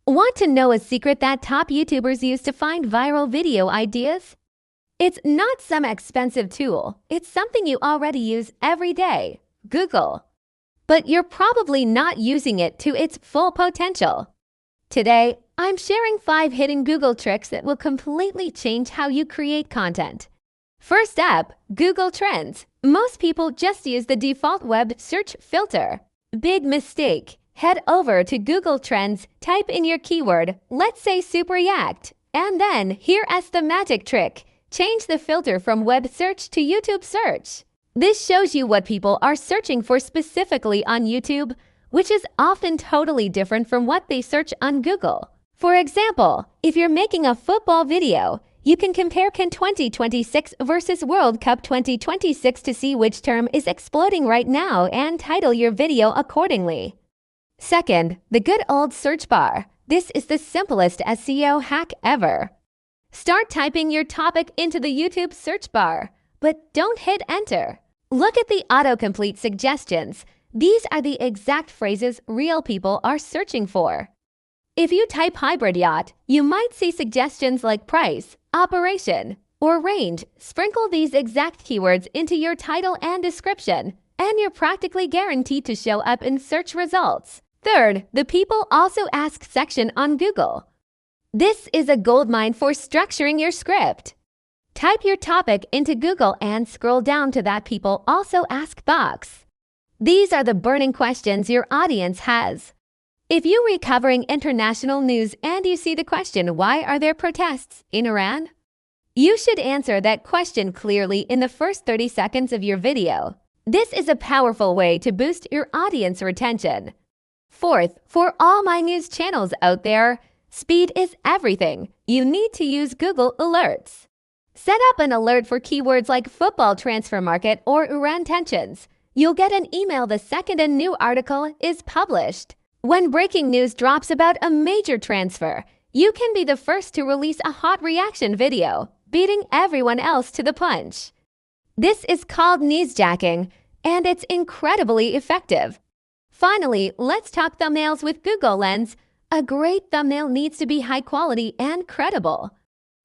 Want to know a secret that top YouTubers use to find viral video ideas? It's not some expensive tool. It's something you already use every day, Google. But you're probably not using it to its full potential. Today, I'm sharing 5 hidden Google tricks that will completely change how you create content. First up, Google Trends. Most people just use the default web search filter. Big mistake. Head over to Google Trends, type in your keyword, let's say super react, and then here's the magic trick. Change the filter from web search to YouTube search. This shows you what people are searching for specifically on YouTube, which is often totally different from what they search on Google. For example, if you're making a football video, you can compare CAN 2026 versus World Cup 2026 to see which term is exploding right now and title your video accordingly. Second, the good old search bar. This is the simplest SEO hack ever. Start typing your topic into the YouTube search bar, but don't hit enter. Look at the autocomplete suggestions. These are the exact phrases real people are searching for. If you type hybrid yacht, you might see suggestions like price, operation, or range. Sprinkle these exact keywords into your title and description, and you're practically guaranteed to show up in search results. Third, the people also ask section on Google. This is a goldmine for structuring your script. Type your topic into Google and scroll down to that people also ask box. These are the burning questions your audience has. If you read covering international news and you see the question, why are there protests in Iran? You should answer that question clearly in the first 30 seconds of your video. This is a powerful way to boost your audience retention. Fourth, for all my news channels out there, speed is everything. You need to use Google Alerts. Set up an alert for keywords like football transfer market or Iran tensions. You'll get an email the second a new article is published. When breaking news drops about a major transfer, you can be the first to release a hot reaction video, beating everyone else to the punch. This is called newsjacking, and it's incredibly effective. Finally, let's talk thumbnails with Google Lens. A great thumbnail needs to be high quality and credible.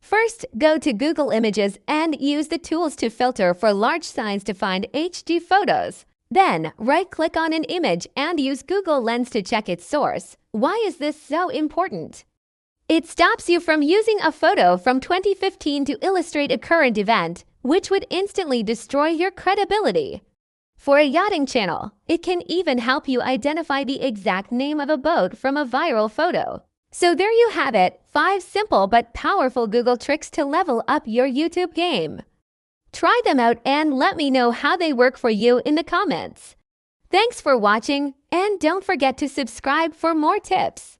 First, go to Google Images and use the tools to filter for large size to find HD photos. Then, right-click on an image and use Google Lens to check its source. Why is this so important? It stops you from using a photo from 2015 to illustrate a current event, which would instantly destroy your credibility. For a yachting channel, it can even help you identify the exact name of a boat from a viral photo. So there you have it, 5 simple but powerful Google tricks to level up your YouTube game. Try them out and let me know how they work for you in the comments. Thanks for watching, and don't forget to subscribe for more tips.